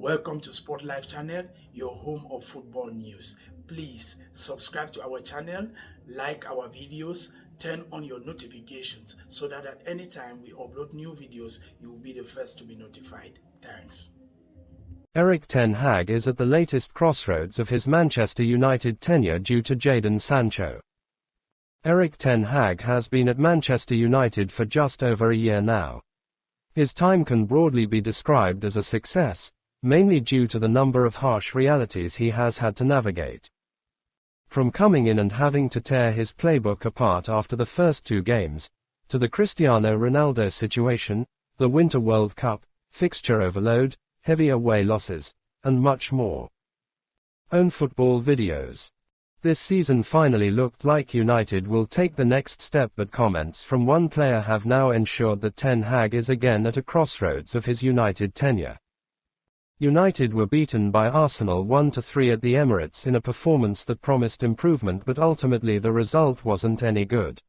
Welcome to Sport Life channel, your home of football news. Please subscribe to our channel, like our videos, turn on your notifications so that at any time we upload new videos, you will be the first to be notified. Thanks. Erick Ten Hag is at the latest crossroads of his Manchester United tenure due to Jadon Sancho. Erick Ten Hag has been at Manchester United for just over a year now. His time can broadly be described as a success, mainly due to the number of harsh realities he has had to navigate. From coming in and having to tear his playbook apart after the first two games, to the Cristiano Ronaldo situation, the Winter World Cup, fixture overload, heavy away losses, and much more. Own football videos. This season finally looked like United will take the next step, but comments from one player have now ensured that Ten Hag is again at a crossroads of his United tenure. United were beaten by Arsenal 1-3 at the Emirates in a performance that promised improvement, but ultimately the result wasn't any good.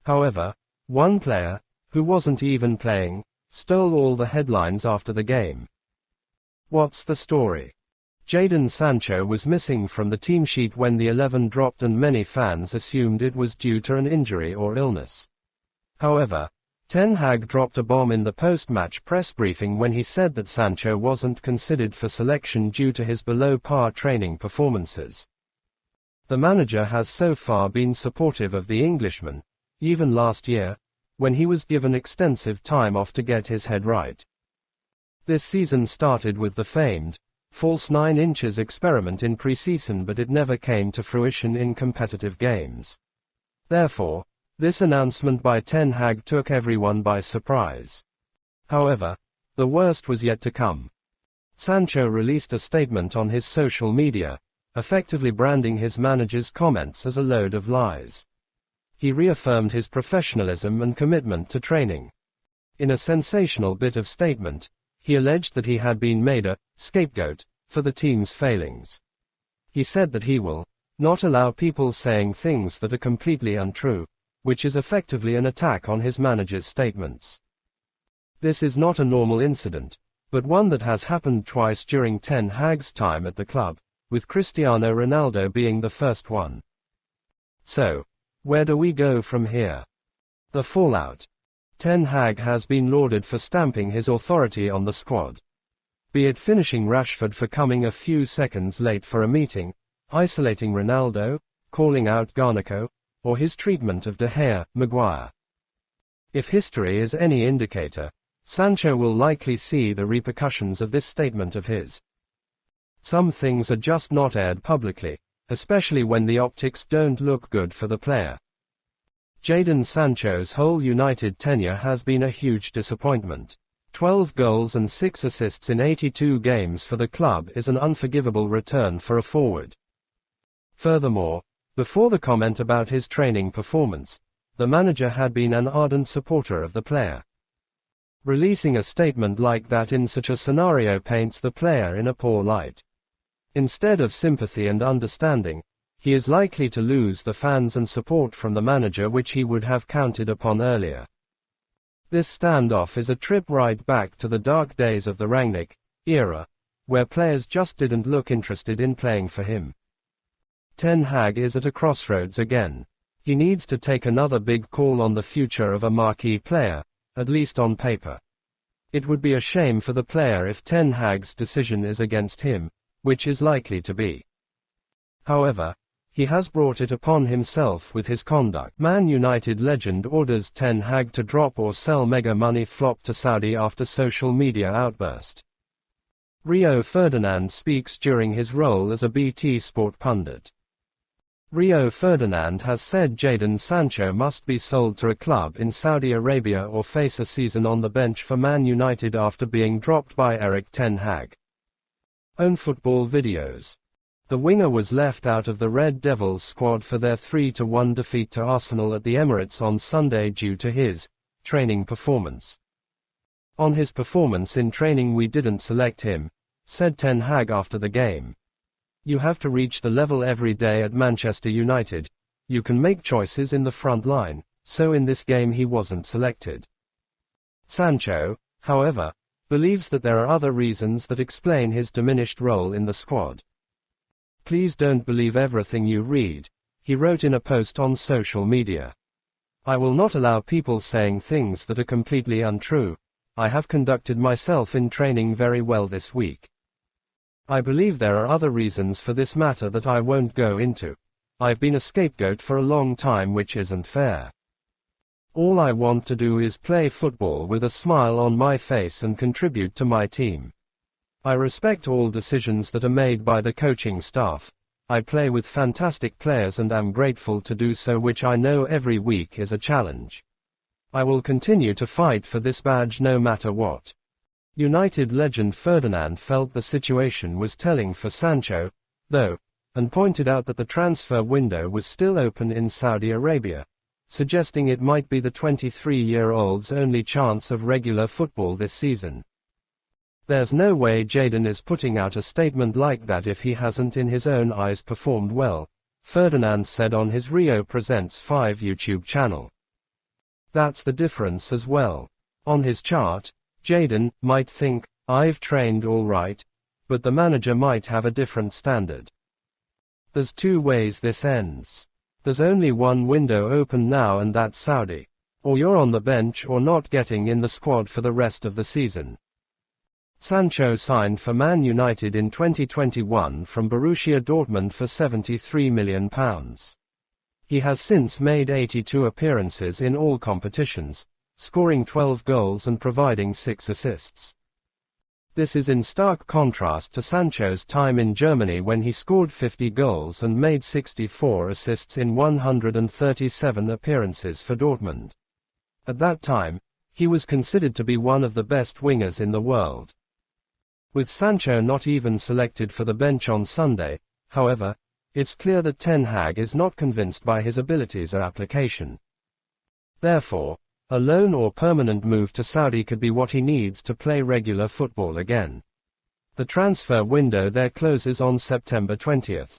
However, one player, who wasn't even playing, stole all the headlines after the game. What's the story? Jadon Sancho was missing from the team sheet when the 11 dropped, and many fans assumed it was due to an injury or illness. However, Ten Hag dropped a bomb in the post-match press briefing when he said that Sancho wasn't considered for selection due to his below-par training performances. The manager has so far been supportive of the Englishman, even last year, when he was given extensive time off to get his head right. This season started with the famed, false 9 inches experiment in pre-season, but it never came to fruition in competitive games. Therefore, this announcement by Ten Hag took everyone by surprise. However, the worst was yet to come. Sancho released a statement on his social media, effectively branding his manager's comments as a load of lies. He reaffirmed his professionalism and commitment to training. In a sensational bit of statement, he alleged that he had been made a scapegoat for the team's failings. He said that he will not allow people saying things that are completely untrue, which is effectively an attack on his manager's statements. This is not a normal incident, but one that has happened twice during Ten Hag's time at the club, with Cristiano Ronaldo being the first one. So, where do we go from here? The fallout. Ten Hag has been lauded for stamping his authority on the squad. Be it finishing Rashford for coming a few seconds late for a meeting, isolating Ronaldo, calling out Garnacho, or his treatment of De Gea, Maguire. If history is any indicator, Sancho will likely see the repercussions of this statement of his. Some things are just not aired publicly, especially when the optics don't look good for the player. Jadon Sancho's whole United tenure has been a huge disappointment. 12 goals and 6 assists in 82 games for the club is an unforgivable return for a forward. Furthermore, before the comment about his training performance, the manager had been an ardent supporter of the player. Releasing a statement like that in such a scenario paints the player in a poor light. Instead of sympathy and understanding, he is likely to lose the fans and support from the manager which he would have counted upon earlier. This standoff is a trip right back to the dark days of the Rangnick era, where players just didn't look interested in playing for him. Ten Hag is at a crossroads again. He needs to take another big call on the future of a marquee player, at least on paper. It would be a shame for the player if Ten Hag's decision is against him, which is likely to be. However, he has brought it upon himself with his conduct. Man United legend orders Ten Hag to drop or sell. Mega money flop to Saudi after social media outburst. Rio Ferdinand speaks during his role as a BT Sport pundit. Rio Ferdinand has said Jadon Sancho must be sold to a club in Saudi Arabia or face a season on the bench for Man United after being dropped by Erick Ten Hag. Own football videos. The winger was left out of the Red Devils squad for their 3-1 defeat to Arsenal at the Emirates on Sunday due to his training performance. On his performance in training, we didn't select him, said Ten Hag after the game. You have to reach the level every day at Manchester United. You can make choices in the front line, so in this game he wasn't selected. Sancho, however, believes that there are other reasons that explain his diminished role in the squad. "Please don't believe everything you read," he wrote in a post on social media. "I will not allow people saying things that are completely untrue. I have conducted myself in training very well this week. I believe there are other reasons for this matter that I won't go into. I've been a scapegoat for a long time, which isn't fair. All I want to do is play football with a smile on my face and contribute to my team. I respect all decisions that are made by the coaching staff. I play with fantastic players and am grateful to do so, which I know every week is a challenge. I will continue to fight for this badge no matter what." United legend Ferdinand felt the situation was telling for Sancho, though, and pointed out that the transfer window was still open in Saudi Arabia, suggesting it might be the 23-year-old's only chance of regular football this season. "There's no way Jadon is putting out a statement like that if he hasn't in his own eyes performed well," Ferdinand said on his Rio Presents 5 YouTube channel. "That's the difference as well. On his chart, Jadon might think, I've trained all right, but the manager might have a different standard. There's two ways this ends. There's only one window open now, and that's Saudi. Or you're on the bench or not getting in the squad for the rest of the season." Sancho signed for Man United in 2021 from Borussia Dortmund for £73 million. He has since made 82 appearances in all competitions, scoring 12 goals and providing 6 assists. This is in stark contrast to Sancho's time in Germany, when he scored 50 goals and made 64 assists in 137 appearances for Dortmund. At that time, he was considered to be one of the best wingers in the world. With Sancho not even selected for the bench on Sunday, however, it's clear that Ten Hag is not convinced by his abilities or application. Therefore, a loan or permanent move to Saudi could be what he needs to play regular football again. The transfer window there closes on September 20th.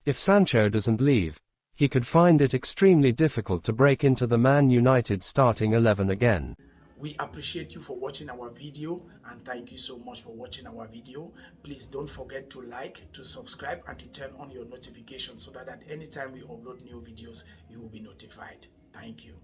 If Sancho doesn't leave, he could find it extremely difficult to break into the Man United starting 11 again. We appreciate you for watching our video, and thank you so much for watching our video. Please don't forget to like, to subscribe, and to turn on your notifications so that at any time we upload new videos, you will be notified. Thank you.